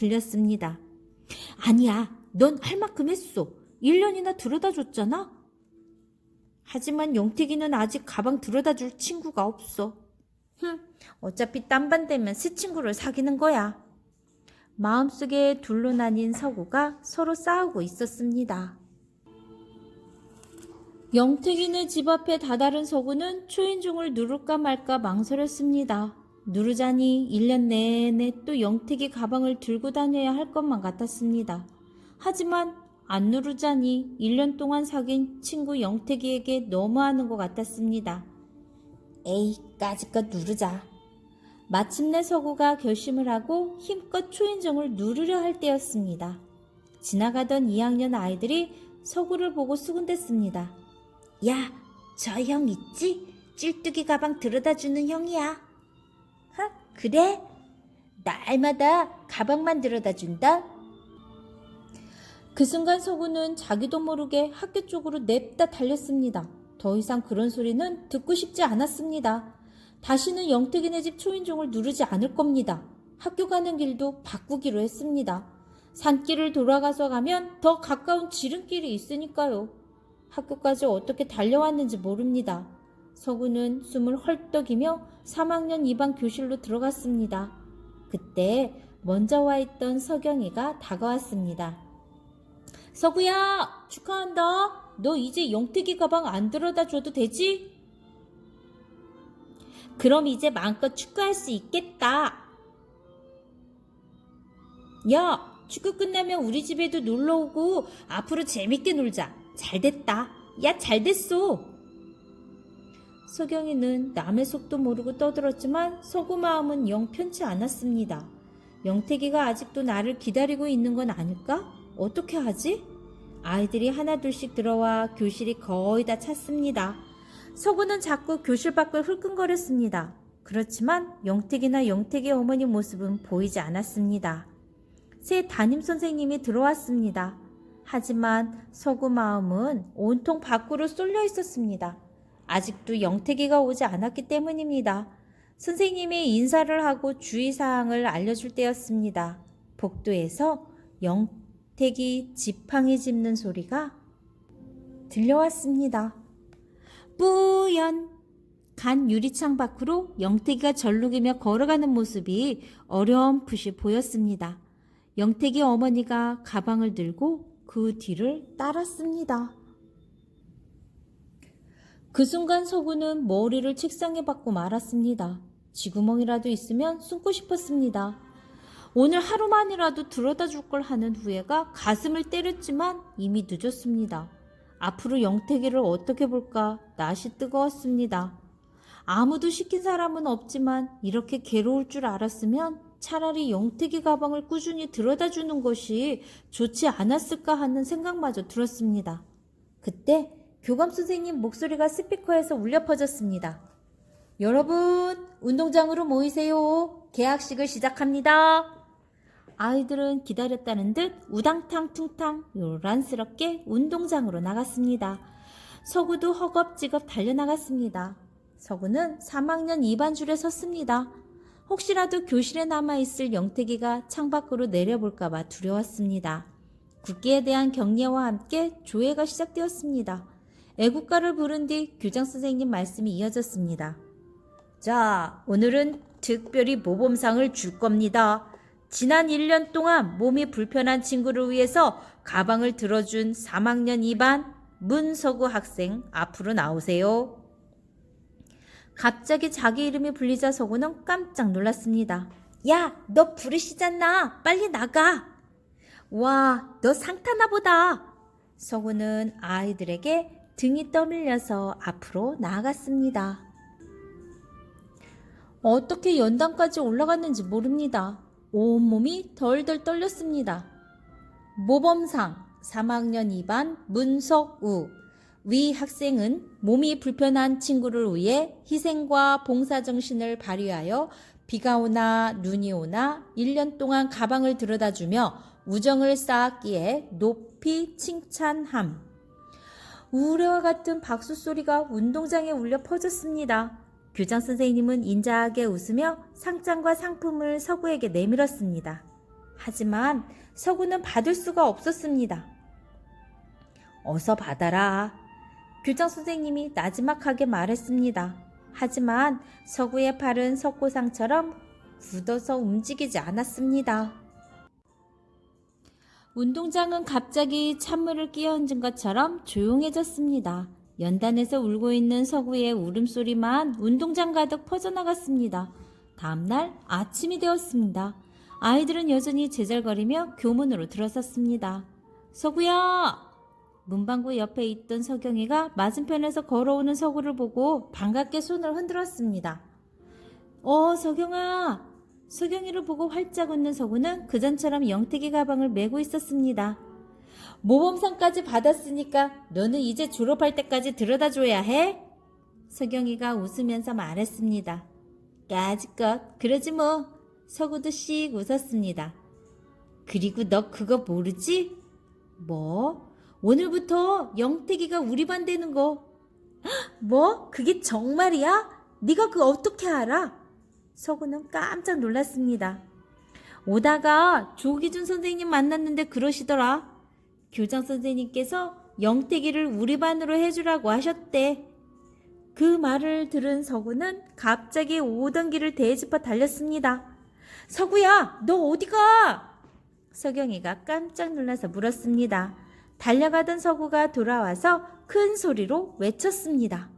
들렸습니다. 아니야, 넌 할 만큼 했어. 1년이나 들여다 줬잖아. 하지만 영택이는 아직 가방 들여다 줄 친구가 없어. 어차피 딴반 되면 새 친구를 사귀는 거야. 마음속에 둘로 나뉜 서구가 서로 싸우고 있었습니다. 영택이네 집 앞에 다다른 서구는 초인종을 누를까 말까 망설였습니다. 누르자니 1년 내내 또 영택이 가방을 들고 다녀야 할 것만 같았습니다. 하지만 안 누르자니 1년 동안 사귄 친구 영택이에게 너무하는 것 같았습니다. 에이, 까짓것 누르자. 마침내 서구가 결심을 하고 힘껏 초인종을 누르려 할 때였습니다. 지나가던 2학년 아이들이 서구를 보고 수군댔습니다. 야, 저 형 있지? 찔뚝이 가방 들여다주는 형이야. 그래? 날마다 가방만 들여다준다? 그 순간 서구는 자기도 모르게 학교 쪽으로 냅다 달렸습니다. 더 이상 그런 소리는 듣고 싶지 않았습니다. 다시는 영택이네 집 초인종을 누르지 않을 겁니다. 학교 가는 길도 바꾸기로 했습니다. 산길을 돌아가서 가면 더 가까운 지름길이 있으니까요. 학교까지 어떻게 달려왔는지 모릅니다. 서구는 숨을 헐떡이며 3학년 2반 교실로 들어갔습니다. 그때 먼저 와 있던 서경이가 다가왔습니다. 서구야, 축하한다. 너 이제 영택이 가방 안 들여다 줘도 되지? 그럼 이제 마음껏 축구할 수 있겠다. 야, 축구 끝나면 우리 집에도 놀러오고 앞으로 재밌게 놀자. 잘됐다. 야, 잘됐어. 서경이는 남의 속도 모르고 떠들었지만 서구 마음은 영 편치 않았습니다. 영택이가 아직도 나를 기다리고 있는 건 아닐까? 어떻게 하지? 아이들이 하나둘씩 들어와 교실이 거의 다 찼습니다. 서구는 자꾸 교실 밖을 흘끔거렸습니다. 그렇지만 영택이나 영택의 어머니 모습은 보이지 않았습니다. 새 담임선생님이 들어왔습니다. 하지만 서구 마음은 온통 밖으로 쏠려 있었습니다. 아직도 영택이가 오지 않았기 때문입니다. 선생님이 인사를 하고 주의사항을 알려줄 때였습니다. 복도에서 영택이 지팡이 짚는 소리가 들려왔습니다. 뿌연! 간 유리창 밖으로 영택이가 절룩이며 걸어가는 모습이 어렴풋이 보였습니다. 영택이 어머니가 가방을 들고 그 뒤를 따랐습니다. 그 순간 서구는 머리를 책상에 박고 말았습니다. 쥐구멍이라도 있으면 숨고 싶었습니다. 오늘 하루만이라도 들여다 줄 걸 하는 후회가 가슴을 때렸지만 이미 늦었습니다. 앞으로 영택이를 어떻게 볼까 낯이 뜨거웠습니다. 아무도 시킨 사람은 없지만 이렇게 괴로울 줄 알았으면 차라리 영택이 가방을 꾸준히 들여다 주는 것이 좋지 않았을까 하는 생각마저 들었습니다. 그때 교감 선생님 목소리가 스피커에서 울려 퍼졌습니다. 여러분, 운동장으로 모이세요. 개학식을 시작합니다. 아이들은 기다렸다는 듯 우당탕 퉁탕 요란스럽게 운동장으로 나갔습니다. 서구도 허겁지겁 달려나갔습니다. 서구는 3학년 2반 줄에 섰습니다. 혹시라도 교실에 남아있을 영택이가 창밖으로 내려볼까봐 두려웠습니다. 국기에 대한 경례와 함께 조회가 시작되었습니다. 애국가를 부른 뒤 교장선생님 말씀이 이어졌습니다. 자, 오늘은 특별히 모범상을 줄 겁니다. 지난 1년 동안 몸이 불편한 친구를 위해서 가방을 들어준 3학년 2반 문서구 학생 앞으로 나오세요. 갑자기 자기 이름이 불리자 서구는 깜짝 놀랐습니다. 야, 너 부르시잖아. 빨리 나가. 와, 너 상 타나 보다. 서구는 아이들에게 등이 떠밀려서 앞으로 나아갔습니다. 어떻게 연단까지 올라갔는지 모릅니다. 온몸이 덜덜 떨렸습니다. 모범상 3학년 2반 문석우. 위 학생은 몸이 불편한 친구를 위해 희생과 봉사정신을 발휘하여 비가 오나 눈이 오나 1년 동안 가방을 들여다주며 우정을 쌓았기에 높이 칭찬함. 우레와 같은 박수 소리가 운동장에 울려 퍼졌습니다. 교장 선생님은 인자하게 웃으며 상장과 상품을 서구에게 내밀었습니다. 하지만 서구는 받을 수가 없었습니다. 어서 받아라. 교장 선생님이 나지막하게 말했습니다. 하지만 서구의 팔은 석고상처럼 굳어서 움직이지 않았습니다. 운동장은 갑자기 찬물을 끼얹은 것처럼 조용해졌습니다. 연단에서 울고 있는 서구의 울음소리만 운동장 가득 퍼져나갔습니다. 다음날 아침이 되었습니다. 아이들은 여전히 제잘거리며 교문으로 들어섰습니다. 서구야! 문방구 옆에 있던 서경이가 맞은편에서 걸어오는 서구를 보고 반갑게 손을 흔들었습니다. 서경아! 서경이를 보고 활짝 웃는 서구는 그전처럼 영택이 가방을 메고 있었습니다. 모범상까지 받았으니까 너는 이제 졸업할 때까지 들여다줘야 해? 서경이가 웃으면서 말했습니다. 까짓것 그러지 뭐. 서구도 씩 웃었습니다. 그리고 너 그거 모르지? 뭐? 오늘부터 영택이가 우리 반 되는 거. 뭐? 그게 정말이야? 네가 그거 어떻게 알아? 서구는 깜짝 놀랐습니다. 오다가 조기준 선생님 만났는데 그러시더라. 교장 선생님께서 영택이를 우리 반으로 해주라고 하셨대. 그 말을 들은 서구는 갑자기 오던 길을 되짚어 달렸습니다. 서구야, 너 어디가? 서경이가 깜짝 놀라서 물었습니다. 달려가던 서구가 돌아와서 큰 소리로 외쳤습니다.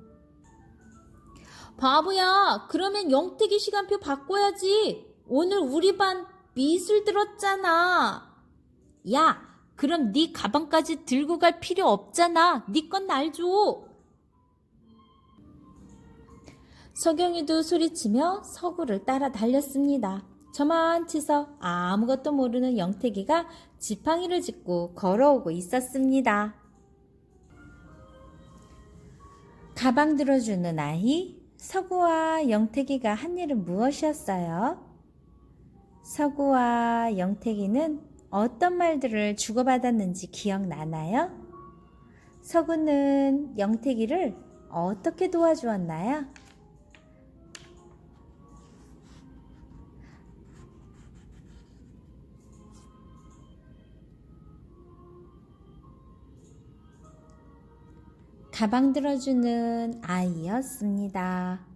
바보야, 그러면 영택이 시간표 바꿔야지. 오늘 우리 반 미술 들었잖아. 야, 그럼 네 가방까지 들고 갈 필요 없잖아. 네 건 날 줘. 서경이도 소리치며 서구를 따라 달렸습니다. 저만치서 아무것도 모르는 영택이가 지팡이를 짚고 걸어오고 있었습니다. 가방 들어주는 아이, 서구와 영택이가 한 일은 무엇이었어요? 서구와 영택이는 어떤 말들을 주고받았는지 기억나나요? 서구는 영택이를 어떻게 도와주었나요? 가방 들어주는 아이였습니다.